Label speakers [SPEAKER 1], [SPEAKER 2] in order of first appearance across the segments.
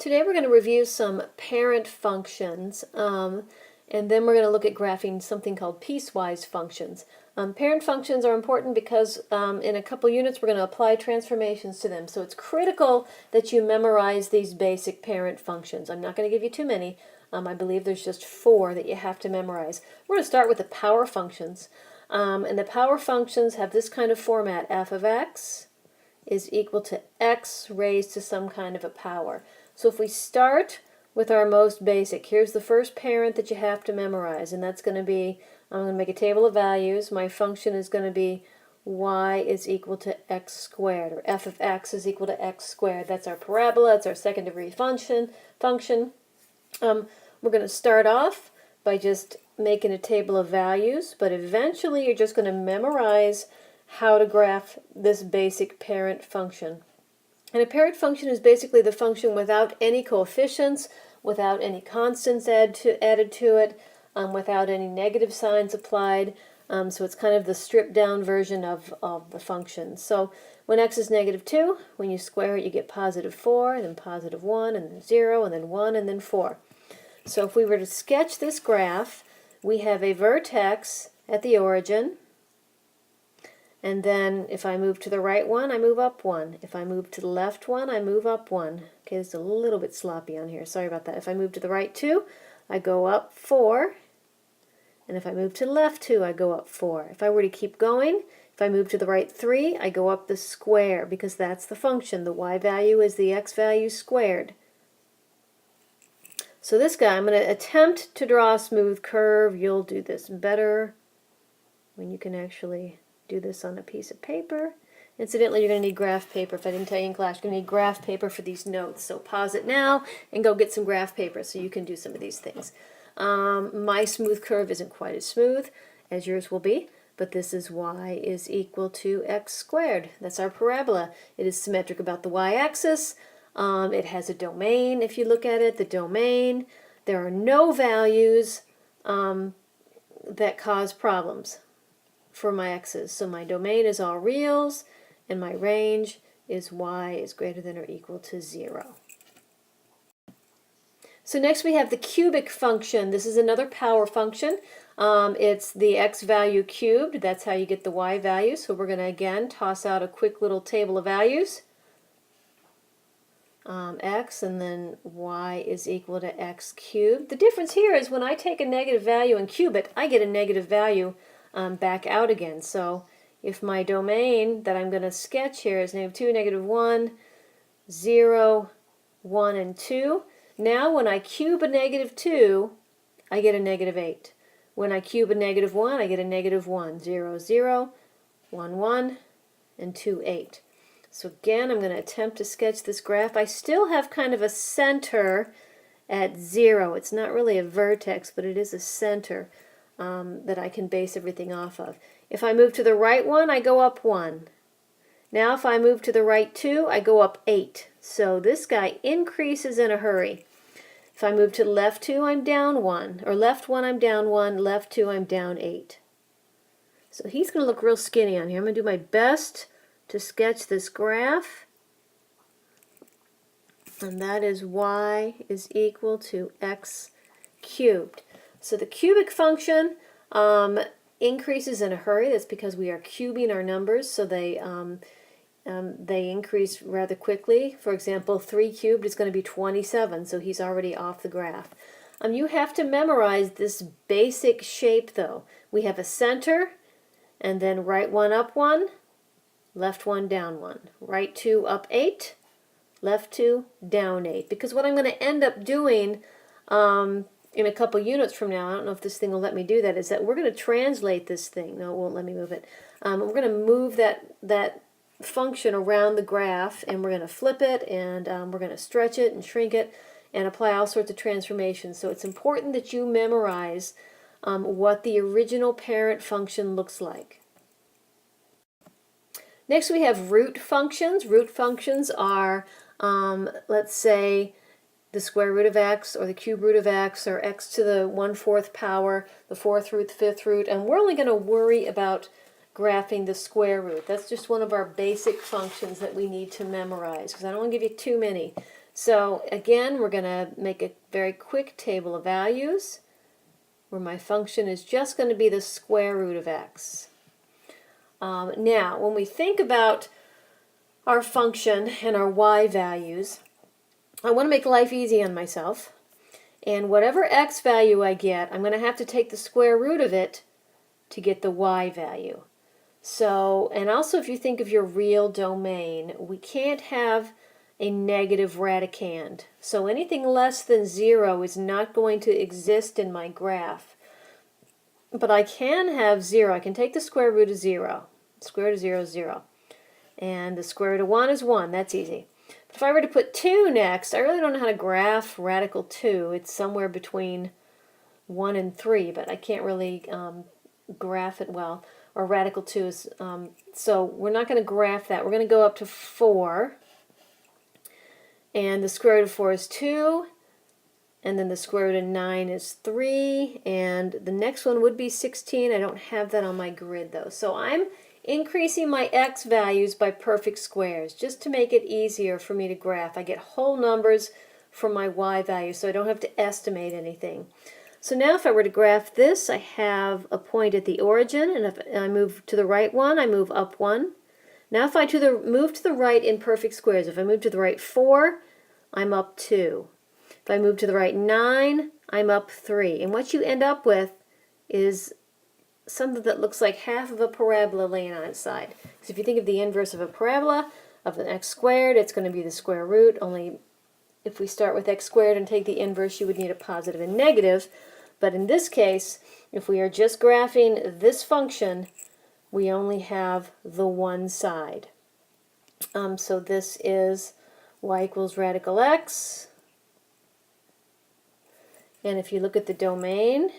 [SPEAKER 1] Today we're going to review some parent functions, and then we're going to look at graphing something called piecewise functions. Parent functions are important because in a couple units we're going to apply transformations to them. So it's critical that you memorize these basic parent functions. I'm not going to give you too many. I believe there's just 4 that you have to memorize. We're going to start with the power functions. And the power functions have this kind of format. F of x is equal to x raised to some kind of a power. So if we start with our most basic, here's the first parent that you have to memorize, and that's going to be, I'm going to make a table of values. My function is going to be y is equal to x squared, or f of x is equal to x squared. That's our parabola, it's our second degree function. We're going to start off by just making a table of values, but eventually you're just going to memorize how to graph this basic parent function. And a parent function is basically the function without any coefficients, without any constants added to it, without any negative signs applied. So it's kind of the stripped down version of the function. So when x is -2, when you square it you get +4, then +1, and then 0, and then 1, and then 4. So if we were to sketch this graph, we have a vertex at the origin. And then if I move to the right one, I move up 1. If I move to the left one, I move up 1. Okay, it's a little bit sloppy on here. Sorry about that. If I move to the right 2, I go up 4. And if I move to the left 2, I go up 4. If I were to keep going, if I move to the right 3, I go up the square, because that's the function. The y value is the x value squared. So this guy, I'm going to attempt to draw a smooth curve. You'll do this better when you can actually do this on a piece of paper. Incidentally, you're going to need graph paper. If I didn't tell you in class, you're going to need graph paper for these notes. So pause it now and go get some graph paper so you can do some of these things. My smooth curve isn't quite as smooth as yours will be, but this is y is equal to x squared. That's our parabola. It is symmetric about the y-axis. It has a domain. If you look at it, the domain, there are no values that cause problems for my x's. So my domain is all reals, and my range is y is greater than or equal to 0. So next we have the cubic function. This is another power function. It's the x value cubed. That's how you get the y value. So we're going to again toss out a quick little table of values. X and then y is equal to x cubed. The difference here is when I take a negative value and cube it, I get a negative value back out again. So if my domain that I'm going to sketch here is -2, -1, 0, 1, and 2, now when I cube a -2, I get a -8. When I cube a -1, I get a -1, 0, 0, 1, 1, and 2, 8. So again, I'm going to attempt to sketch this graph. I still have kind of a center at 0. It's not really a vertex, but it is a center that I can base everything off of. If I move to the right one, I go up 1. Now if I move to the right 2, I go up 8. So this guy increases in a hurry. If I move to the left 2, I'm down 1. Or left 1, I'm down 1. Left 2, I'm down 8. So he's going to look real skinny on here. I'm going to do my best to sketch this graph. And that is y is equal to x cubed. So the cubic function increases in a hurry. That's because we are cubing our numbers, so they increase rather quickly. For example, 3 cubed is going to be 27, so he's already off the graph. You have to memorize this basic shape, though. We have a center, and then right 1 up 1, left 1 down 1, right 2 up 8, left 2 down 8. Because what I'm going to end up doing in a couple units from now, I don't know if this thing will let me do that, is that we're going to translate this thing. No, it won't let me move it. We're going to move that function around the graph, and we're going to flip it, and we're going to stretch it and shrink it and apply all sorts of transformations. So it's important that you memorize what the original parent function looks like. Next we have root functions. Root functions are, let's say, the square root of x, or the cube root of x, or x to the 1/4 power, the 4th root, the 5th root, and we're only going to worry about graphing the square root. That's just one of our basic functions that we need to memorize, because I don't want to give you too many. So again, we're going to make a very quick table of values where my function is just going to be the square root of x. Now, when we think about our function and our y values, I want to make life easy on myself. And whatever x value I get, I'm going to have to take the square root of it to get the y value. So, and also if you think of your real domain, we can't have a negative radicand. So anything less than 0 is not going to exist in my graph. But I can have 0. I can take the square root of 0. Square root of 0 is 0. And the square root of 1 is 1. That's easy. But if I were to put 2 next, I really don't know how to graph radical 2. It's somewhere between 1 and 3, but I can't really graph it well. Or radical 2 is, so we're not going to graph that. We're going to go up to 4. And the square root of 4 is 2. And then the square root of 9 is 3. And the next one would be 16. I don't have that on my grid though. So I'm increasing my x values by perfect squares just to make it easier for me to graph. I get whole numbers for my y values so I don't have to estimate anything. So now if I were to graph this, I have a point at the origin, and if I move to the right one, I move up 1. Now if I move to the right in perfect squares, if I move to the right 4, I'm up 2. If I move to the right 9, I'm up 3. And what you end up with is something that looks like half of a parabola laying on its side. So if you think of the inverse of a parabola, of an x squared, it's going to be the square root, only if we start with x squared and take the inverse, you would need a positive and negative. But in this case, if we are just graphing this function, we only have the one side. So this is y equals radical x. And if you look at the domain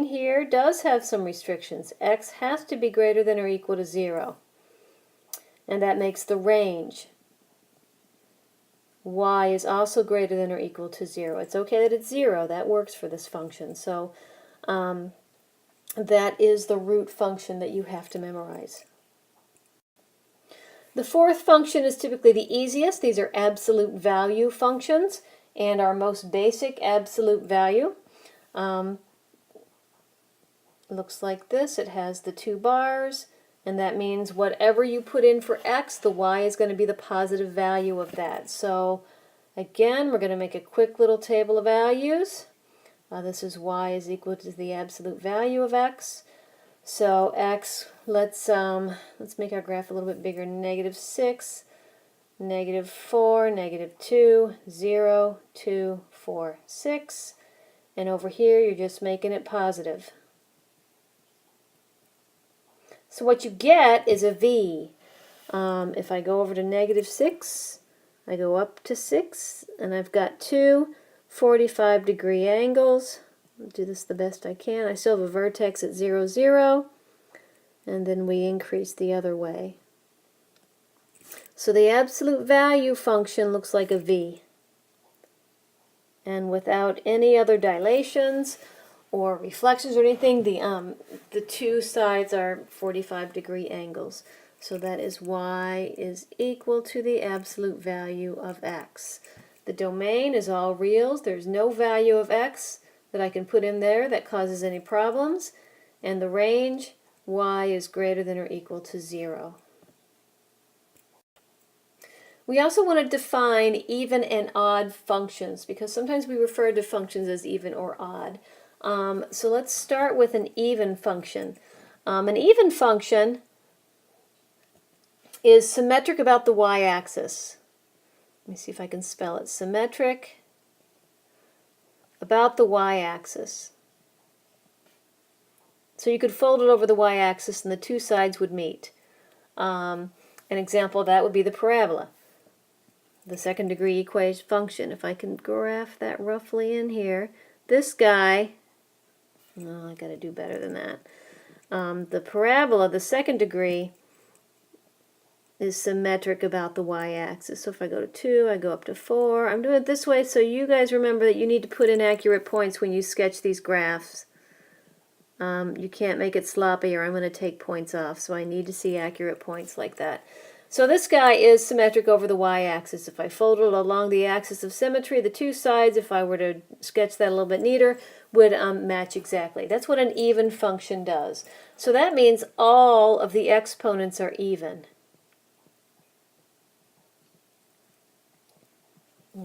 [SPEAKER 1] here does have some restrictions. X has to be greater than or equal to 0. And that makes the range. Y is also greater than or equal to 0. It's okay that it's 0. That works for this function. So that is the root function that you have to memorize. The fourth function is typically the easiest. These are absolute value functions and our most basic absolute value. Looks like this. It has the 2 bars, and that means whatever you put in for x, the y is going to be the positive value of that. So again, we're going to make a quick little table of values. This is y is equal to the absolute value of x. So x, let's make our graph a little bit bigger. -6, -4, -2, 0, 2, 4, 6. And over here, you're just making it positive. So what you get is a V. If I go over to -6, I go up to 6, and I've got 2 45-degree angles. I'll do this the best I can. I still have a vertex at 0, 0, and then we increase the other way. So the absolute value function looks like a V. And without any other dilations or reflections or anything, the two sides are 45-degree angles. So that is y is equal to the absolute value of x. The domain is all reals. There's no value of x that I can put in there that causes any problems. And the range, y is greater than or equal to 0. We also want to define even and odd functions because sometimes we refer to functions as even or odd. So let's start with an even function. An even function is symmetric about the y-axis. Let me see if I can spell it. Symmetric about the y-axis. So you could fold it over the y-axis and the two sides would meet. An example of that would be the parabola. The second degree equation function. If I can graph that roughly in here, this guy, no, I got to do better than that. The parabola, the second degree, is symmetric about the y-axis. So if I go to 2, I go up to 4. I'm doing it this way so you guys remember that you need to put in accurate points when you sketch these graphs. You can't make it sloppy or I'm going to take points off, so I need to see accurate points like that. So this guy is symmetric over the y-axis. If I fold it along the axis of symmetry, the two sides, if I were to sketch that a little bit neater, would match exactly. That's what an even function does. So that means all of the exponents are even.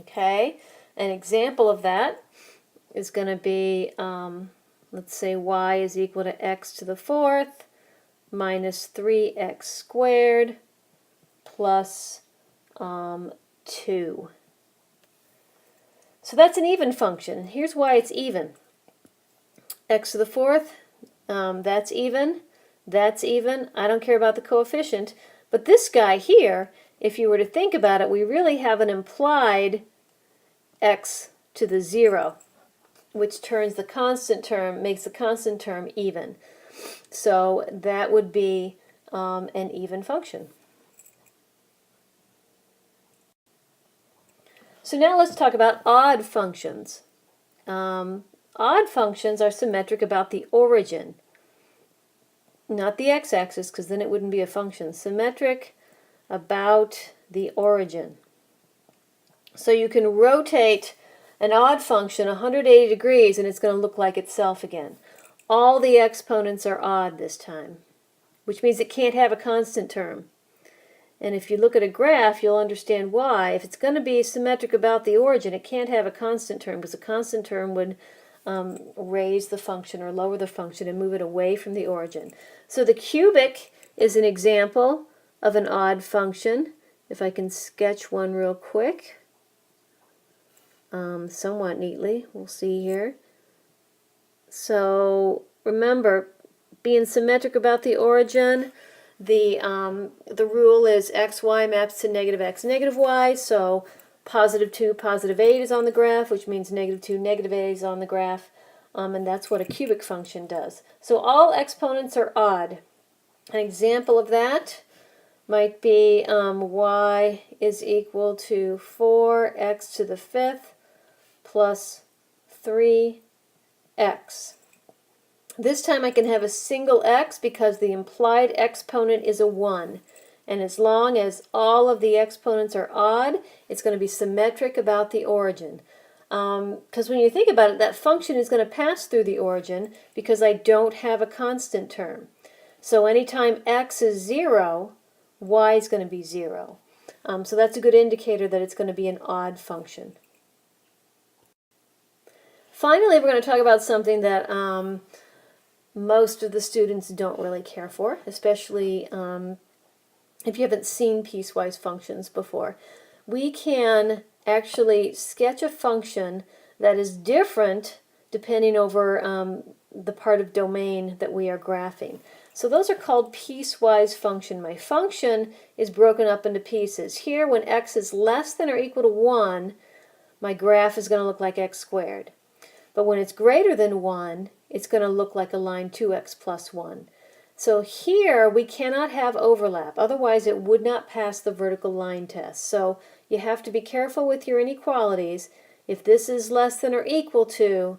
[SPEAKER 1] Okay, an example of that is going to be, let's say y is equal to x to the fourth minus 3x squared plus 2. So that's an even function. Here's why it's even. X to the fourth, that's even. That's even. I don't care about the coefficient. But this guy here, if you were to think about it, we really have an implied x to the 0, which turns the constant term, makes the constant term even. So that would be an even function. So now let's talk about odd functions. Odd functions are symmetric about the origin, not the x-axis, because then it wouldn't be a function. Symmetric about the origin. So you can rotate an odd function 180 degrees and it's going to look like itself again. All the exponents are odd this time, which means it can't have a constant term. And if you look at a graph, you'll understand why. If it's going to be symmetric about the origin, it can't have a constant term, because a constant term would raise the function or lower the function and move it away from the origin. So the cubic is an example of an odd function. If I can sketch one real quick, somewhat neatly, we'll see here. So remember, being symmetric about the origin, the rule is xy maps to negative x, negative y, so positive 2, positive 8 is on the graph, which means negative 2, negative 8 is on the graph, and that's what a cubic function does. So all exponents are odd. An example of that might be y is equal to 4x to the fifth plus 3x. This time I can have a single x because the implied exponent is a 1. And as long as all of the exponents are odd, it's going to be symmetric about the origin. Because when you think about it, that function is going to pass through the origin because I don't have a constant term. So anytime x is 0, y is going to be 0. So that's a good indicator that it's going to be an odd function. Finally, we're going to talk about something that most of the students don't really care for, especially if you haven't seen piecewise functions before. We can actually sketch a function that is different depending over the part of domain that we are graphing. So those are called piecewise function. My function is broken up into pieces. Here, when x is less than or equal to 1, my graph is going to look like x squared. But when it's greater than 1, it's going to look like a line 2x plus 1. So here we cannot have overlap, otherwise it would not pass the vertical line test. So you have to be careful with your inequalities. If this is less than or equal to,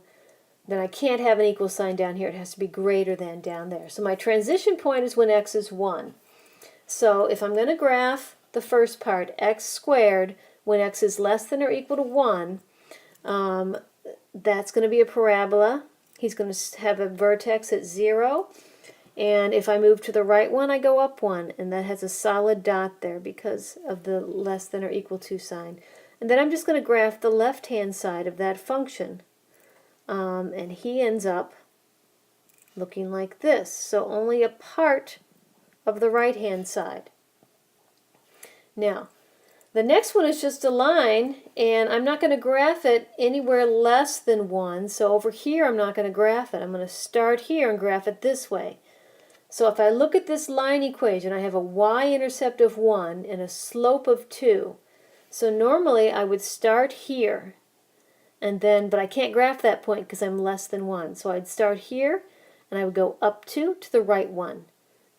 [SPEAKER 1] then I can't have an equal sign down here. It has to be greater than down there. So my transition point is when x is 1. So if I'm going to graph the first part, x squared, when x is less than or equal to 1, that's going to be a parabola. He's going to have a vertex at 0. And if I move to the right one, I go up 1. And that has a solid dot there because of the less than or equal to sign. And then I'm just going to graph the left-hand side of that function. And he ends up looking like this. So only a part of the right-hand side. Now, the next one is just a line, and I'm not going to graph it anywhere less than 1. So over here, I'm not going to graph it. I'm going to start here and graph it this way. So if I look at this line equation, I have a y-intercept of 1 and a slope of 2. So normally I would start here, and then, but I can't graph that point because I'm less than 1. So I'd start here, and I would go up 2 to the right 1.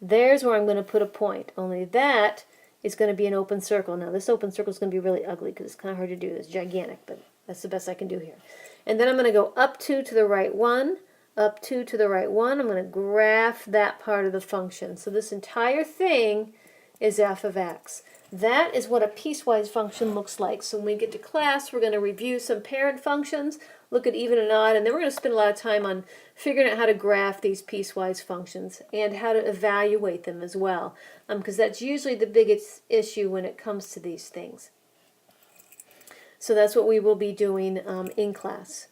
[SPEAKER 1] There's where I'm going to put a point, only that is going to be an open circle. Now this open circle is going to be really ugly because it's kind of hard to do. It's gigantic, but that's the best I can do here. And then I'm going to go up 2 to the right 1, up 2 to the right 1. I'm going to graph that part of the function. So this entire thing is f of x. That is what a piecewise function looks like. So when we get to class, we're going to review some parent functions, look at even and odd, and then we're going to spend a lot of time on figuring out how to graph these piecewise functions and how to evaluate them as well, because that's usually the biggest issue when it comes to these things. So that's what we will be doing in class.